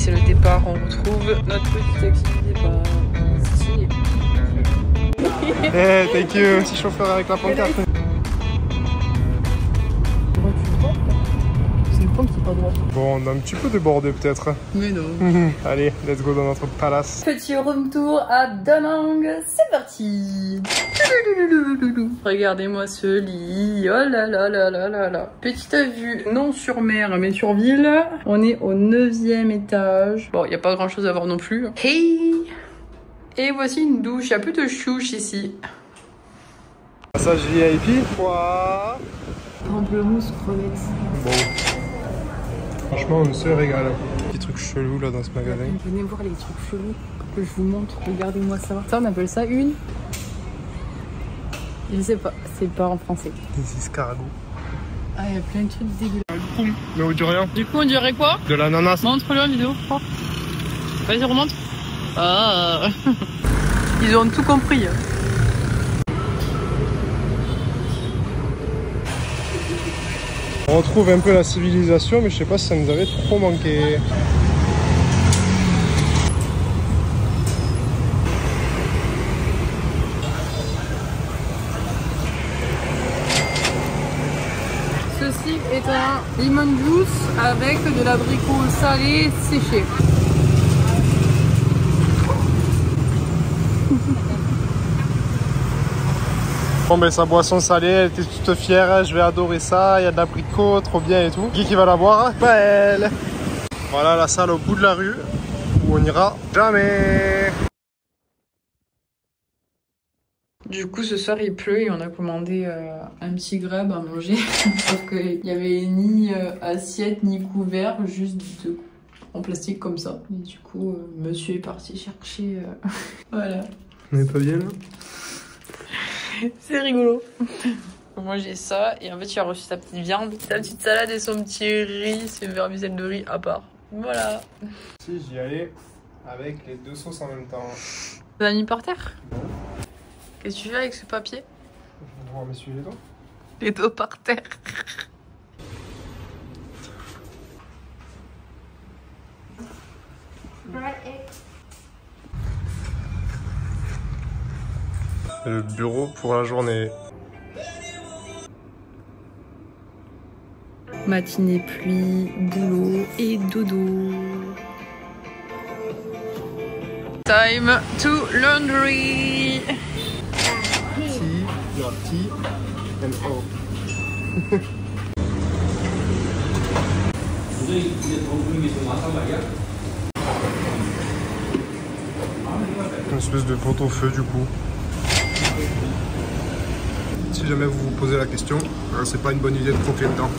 c'est le départ. On retrouve notre petit taxi du départ. Stylé. Hey, thank you. Petit chauffeur avec la pancarte. Bon, on a un petit peu débordé peut-être. Mais non. Allez, let's go dans notre palace. Petit room tour à Da Nang, c'est parti. Regardez-moi ce lit, oh là là là là là là. Petite vue, non sur mer mais sur ville. On est au 9e étage. Bon, il n'y a pas grand chose à voir non plus. Hey. Et voici une douche, il n'y a plus de chouche ici. Passage VIP. Quoi? Pamplemousse crevette. Bon. Franchement, on se régale. Petit truc chelou là dans ce magasin. Venez voir les trucs chelous que je vous montre. Regardez-moi ça. Ça, on appelle ça une. Je sais pas, c'est pas en français. Des escargots. Ah, il y a plein de trucs dégueulasses. Mais on dit rien. Du coup, on dirait quoi? De l'ananas. Montre-le en vidéo. Oh. Vas-y, remonte. Ah. Ils ont tout compris. On retrouve un peu la civilisation, mais je sais pas si ça nous avait trop manqué. Ceci est un lemon juice avec de l'abricot salé séché. Bon ben sa boisson salée, elle était toute fière, je vais adorer ça, il y a de l'abricot, trop bien et tout. Qui va la boire? Pas elle. Voilà la salle au bout de la rue, où on n'ira jamais. Du coup ce soir il pleut et on a commandé un petit grab à manger. Sauf qu'il n'y avait ni assiette ni couvert, juste en plastique comme ça. Et du coup monsieur est parti chercher... Voilà. On est pas bien là? C'est rigolo. Moi j'ai ça et en fait il a reçu sa petite viande, sa petite salade et son petit riz, c'est une vermicelle de riz à part. Voilà. Si j'y allais avec les deux sauces en même temps. Tu l'as mis par terre? Qu'est-ce que tu fais avec ce papier? Je vais devoir m'essuyer les doigts. Les dos par terre. Le bureau pour la journée. Matinée, pluie, boulot et dodo. Time to laundry. T and O. Une espèce de pot-au-feu du coup. Si jamais vous vous posez la question, c'est pas une bonne idée de croquer dedans.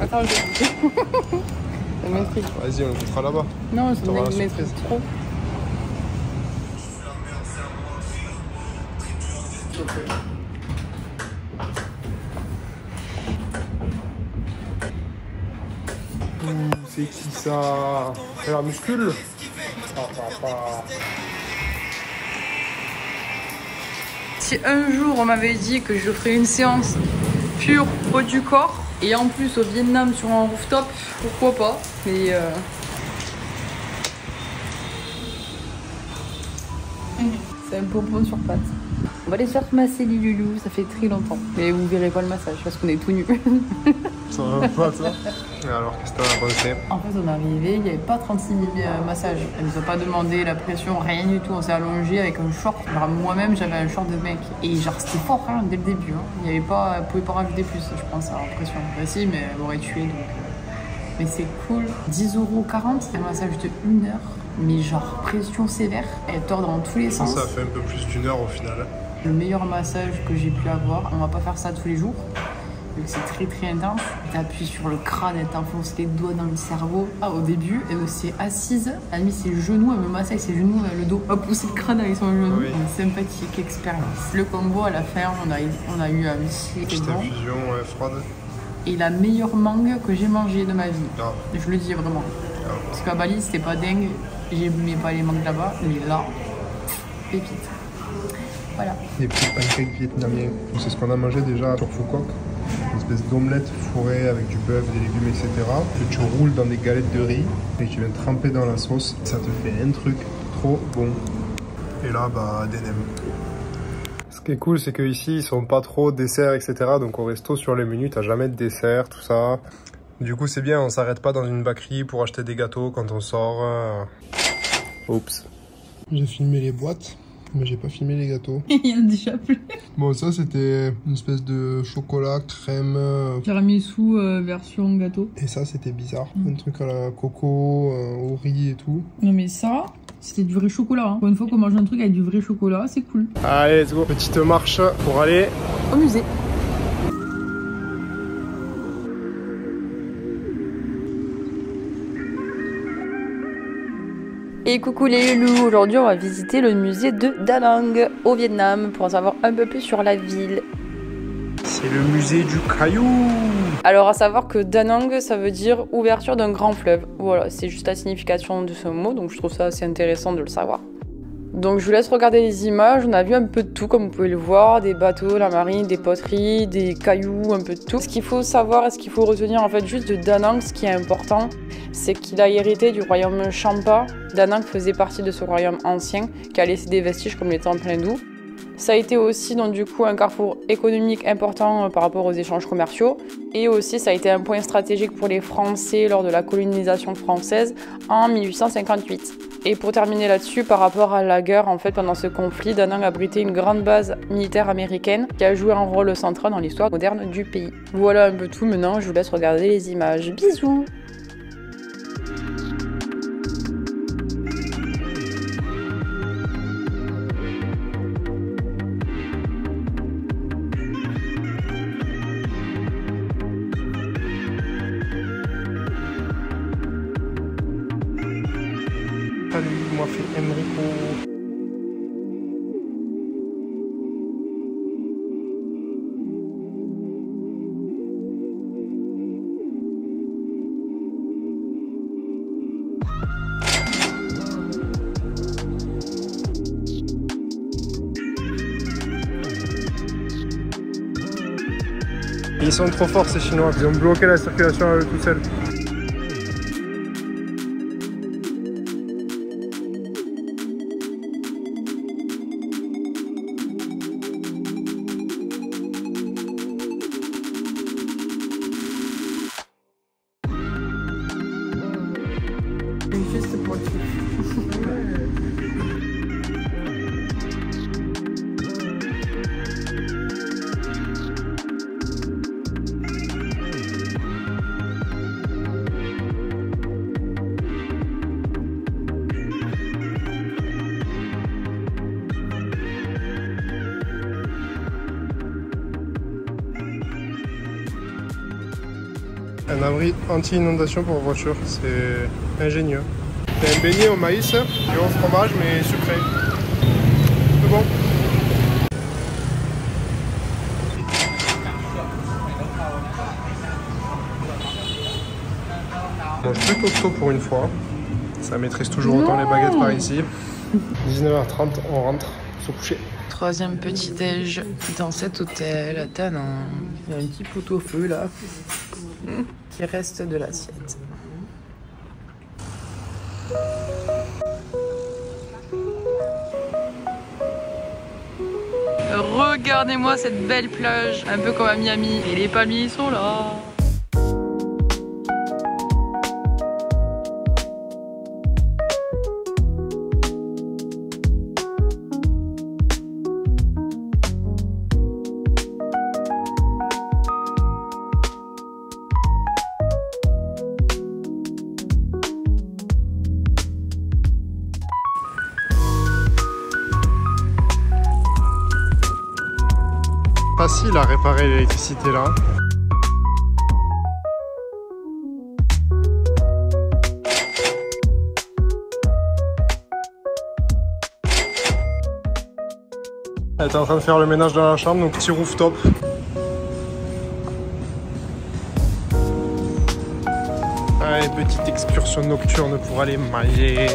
Attends, je Vas-y, on le mettra là-bas. Non, je vais mettre trop. C'est qui ça? C'est la muscule? Si un jour on m'avait dit que je ferais une séance pure haut du corps et en plus au Vietnam sur un rooftop, pourquoi pas? Mais c'est un pompon sur pattes. On va aller se faire masser les loulous, ça fait très longtemps. Mais vous verrez pas le massage parce qu'on est tout nus. Ça va pas ça? Et alors, qu'est-ce que t'as pensé? En fait, on est arrivé, il n'y avait pas 36 000 massages. Elle nous a pas demandé la pression, rien du tout. On s'est allongé avec un short. Alors, moi-même, j'avais un short de mec. Et genre, c'était fort hein, dès le début. Hein. Il y avait pas, elle pouvait pas rajouter plus, je pense, à la pression. Bah, si, mais elle m'aurait tué donc. Mais c'est cool. 10,40 €, un massage de 1 heure. Mais genre, pression sévère. Elle tord dans tous les sens. Ça fait un peu plus d'1 heure au final. Le meilleur massage que j'ai pu avoir. On va pas faire ça tous les jours. Vu que c'est très très intense, t'appuies sur le crâne, elle t'enfonce les doigts dans le cerveau. Ah, au début, elle s'est assise, elle a mis ses genoux, elle me massait avec ses genoux, le dos, a poussé le crâne avec son genou. Oui. Une sympathique expérience. Le combo à la fin, on a eu un petit petite infusion froide. est la meilleure mangue que j'ai mangée de ma vie. Ah. Je le dis vraiment. Ah. Parce qu'à Bali, c'était pas dingue. J'aimais pas les mangues là-bas, mais là, pépite. Voilà. Les petits pancakes vietnamiens. C'est ce qu'on a mangé déjà sur Phu Quoc. Une espèce d'omelette fourrée avec du bœuf, des légumes, etc. Que tu roules dans des galettes de riz et tu viens tremper dans la sauce. Ça te fait un truc trop bon. Et là, bah, des nems. Ce qui est cool, c'est qu'ici, ils sont pas trop desserts, etc. Donc au resto, sur les menus, t'as jamais de dessert, tout ça. Du coup, c'est bien, on s'arrête pas dans une baccherie pour acheter des gâteaux quand on sort. Oups. J'ai filmé les boîtes. Mais j'ai pas filmé les gâteaux. Il y en a déjà plus. Bon, ça c'était une espèce de chocolat, crème. Tiramisu version gâteau. Et ça c'était bizarre. Un truc à la coco, au riz et tout. Non mais ça, c'était du vrai chocolat. Hein. Pour une fois qu'on mange un truc avec du vrai chocolat, c'est cool. Allez, let's go. Petite marche pour aller au musée. Et coucou les loulous, aujourd'hui on va visiter le musée de Da Nang au Vietnam pour en savoir un peu plus sur la ville. C'est le musée du caillou. Alors à savoir que Da Nang ça veut dire ouverture d'un grand fleuve. Voilà, c'est juste la signification de ce mot, donc je trouve ça assez intéressant de le savoir. Donc je vous laisse regarder les images, on a vu un peu de tout comme vous pouvez le voir, des bateaux, la marine, des poteries, des cailloux, un peu de tout. Ce qu'il faut savoir et ce qu'il faut retenir en fait juste de Da Nang, ce qui est important, c'est qu'il a hérité du royaume Champa. Da Nang faisait partie de ce royaume ancien qui a laissé des vestiges comme les temples hindous. Ça a été aussi donc du coup un carrefour économique important par rapport aux échanges commerciaux et aussi ça a été un point stratégique pour les Français lors de la colonisation française en 1858. Et pour terminer là-dessus, par rapport à la guerre, en fait, pendant ce conflit, Da Nang abritait une grande base militaire américaine qui a joué un rôle central dans l'histoire moderne du pays. Voilà un peu tout, maintenant je vous laisse regarder les images. Bisous! Salut, moi fait Enrico. Ils sont trop forts ces Chinois, ils ont bloqué la circulation à eux tout seuls. Juste pour le truc. Un abri anti-inondation pour voiture, c'est ingénieux. C'est un beignet au maïs et au fromage mais sucré. C'est bon. On mange plutôt tôt pour une fois. Ça maîtrise toujours autant les baguettes par ici. 19h30, on rentre, se coucher. Troisième petit déj dans cet hôtel à Da Nang. Il y a un petit pot-au-feu là qui reste de l'assiette. Regardez-moi cette belle plage, un peu comme à Miami. Et les palmiers sont là. Facile à réparer l'électricité là. Elle est en train de faire le ménage dans la chambre, donc petit rooftop. Allez, petite excursion nocturne pour aller manger.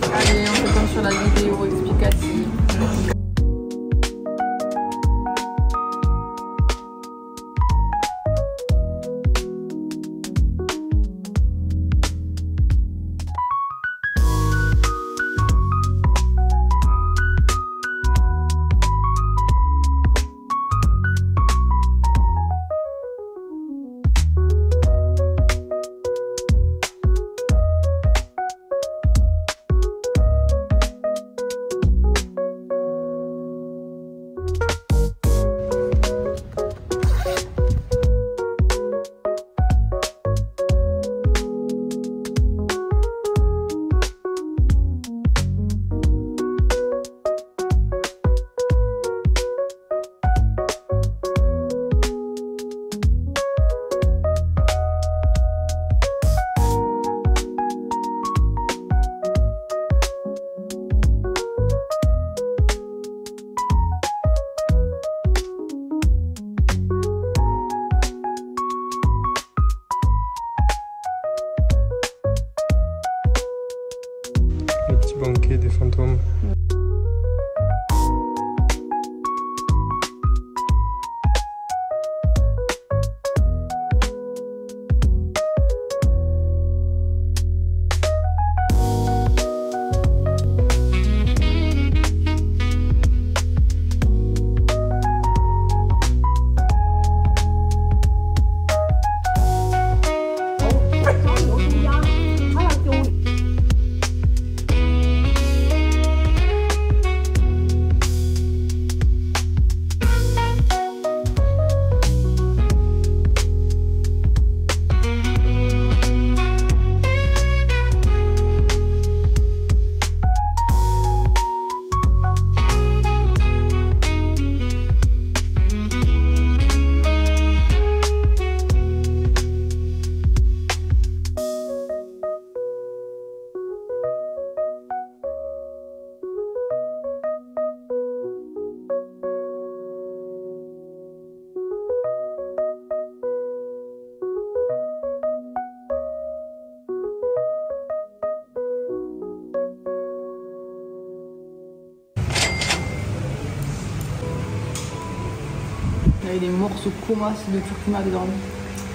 Allez, on fait comme sur la vidéo explicative. Le petit banquet des fantômes. Il y avait des morceaux comasses de curcuma dedans.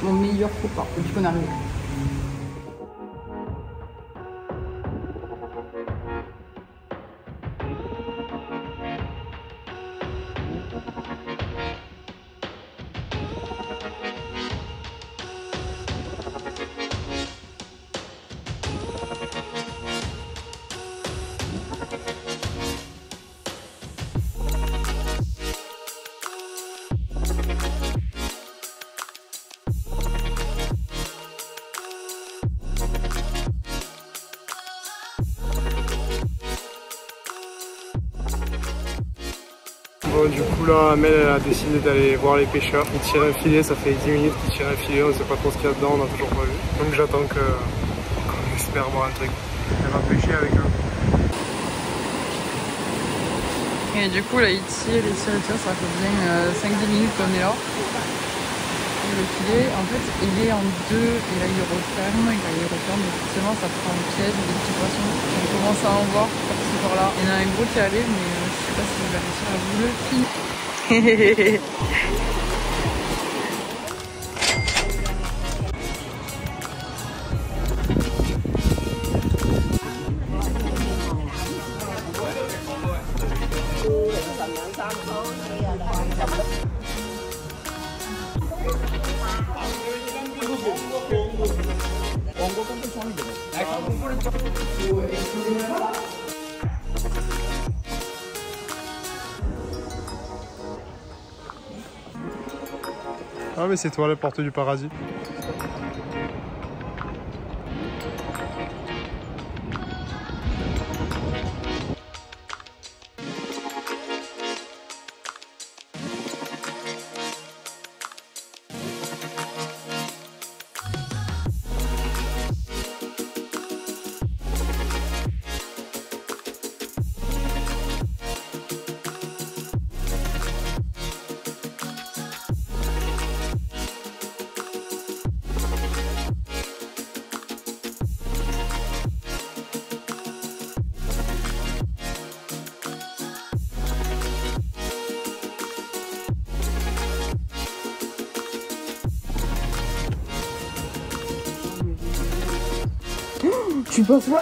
Mon meilleur copain depuis qu'on arrive. Bon, du coup là, Amel elle a décidé d'aller voir les pêcheurs. Ils tirent un filet, ça fait 10 minutes qu'ils tirent un filet, on ne sait pas trop ce qu'il y a dedans, on n'a toujours pas vu. Donc j'attends qu'on espère voir un truc. Elle va pêcher avec eux. Et du coup là il tire, ça fait bien 5-10 minutes qu'on est là. Et le filet en fait il est en deux et là il referme, et quand il referme forcément ça prend un piège, des petits poissons. On commence à en voir par-ci par-là. Il y en a un gros qui est allé mais je sais pas si je vais réussir à vous le filmer. Ah mais c'est toi la porte du paradis. Tu passes là?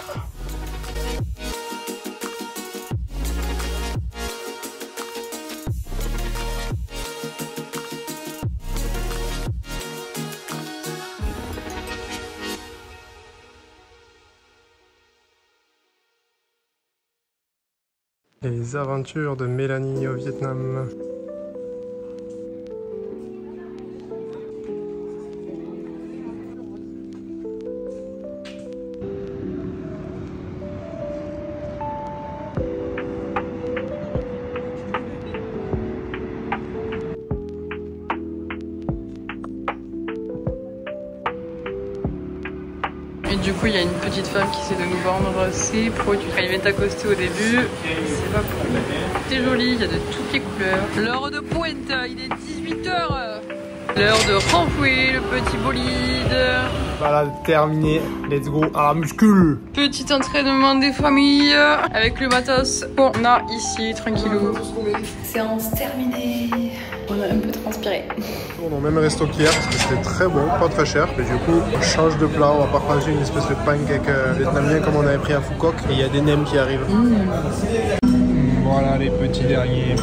Les aventures de Mélanie au Vietnam. Et du coup, il y a une petite femme qui essaie de nous vendre ses produits. Enfin, ils viennent t'accoster au début, c'est pas pour. C'est joli, il y a de toutes les couleurs. L'heure de pointe, il est 18 h. L'heure de renflouer le petit bolide. Voilà, terminé. Let's go à la muscule. Petit entraînement des familles avec le matos qu'on a ici, tranquillou. Séance terminée. On a un peu transpiré. On a même resto qu'hier parce que c'était très bon, pas très cher. Et du coup, on change de plat. On va partager une espèce de pancake vietnamien comme on avait pris à Phu Quoc. Et il y a des nems qui arrivent. Voilà les petits derniers.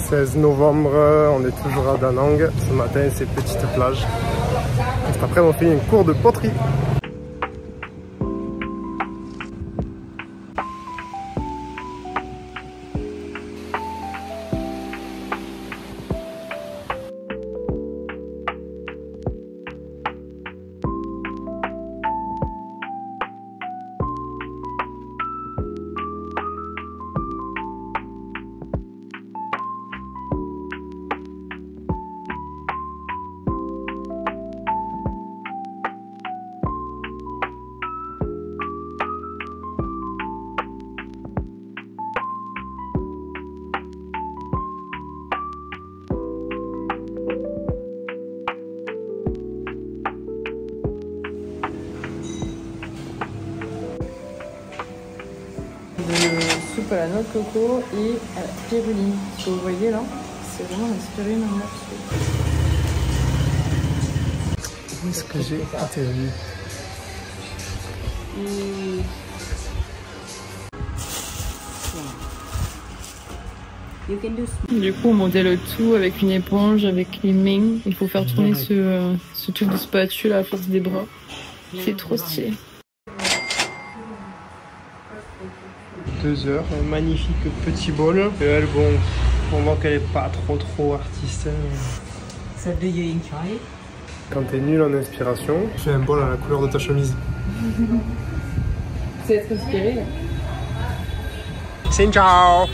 « 16 novembre, on est toujours à Da Nang. Ce matin, c'est petite plage. Cet après, on fait un cours de poterie. De soupe à la noix de coco et à la spiruline. Ce que vous voyez là, c'est vraiment la spiruline en morceaux. Où est-ce que j'ai atterri? Du coup, on montait le tout avec une éponge, avec les mains. Il faut faire tourner ce truc de spatule à la force des bras. C'est trop stylé. 2 heures, un magnifique petit bol. Et elle, bon, on voit qu'elle est pas trop artiste. So do you enjoy it? Quand t'es nul en inspiration, tu fais un bol à la couleur de ta chemise. C'est être inspiré. Xin chào.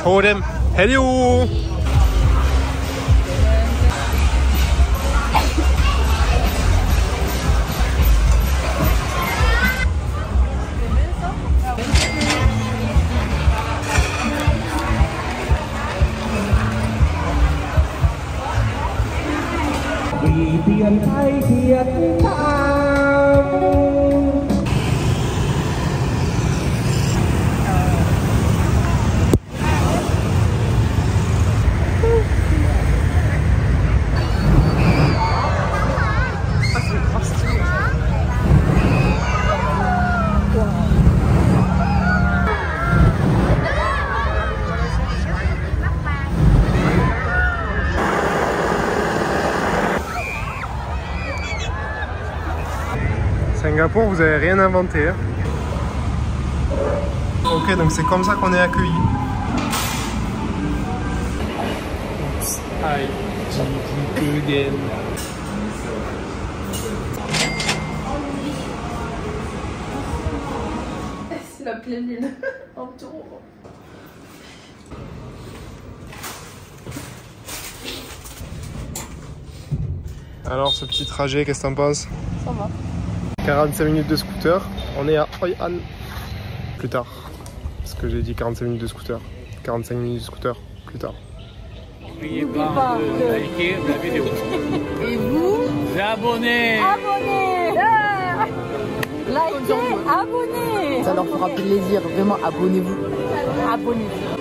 Show them. Hello. Singapour, vous avez rien inventé. Hein. Ok, donc c'est comme ça qu'on est accueillis. Aïe, c'est la pleine lune en tour. Alors, ce petit trajet, qu'est-ce que t'en penses? Ça va. 45 minutes de scooter, on est à Hoi An. Plus tard. Parce que j'ai dit 45 minutes de scooter. 45 minutes de scooter, plus tard. N'oubliez pas de liker la vidéo. Et vous? Abonnez. Likez, abonnez. Ça leur fera plaisir, vraiment abonnez-vous. Abonnez-vous.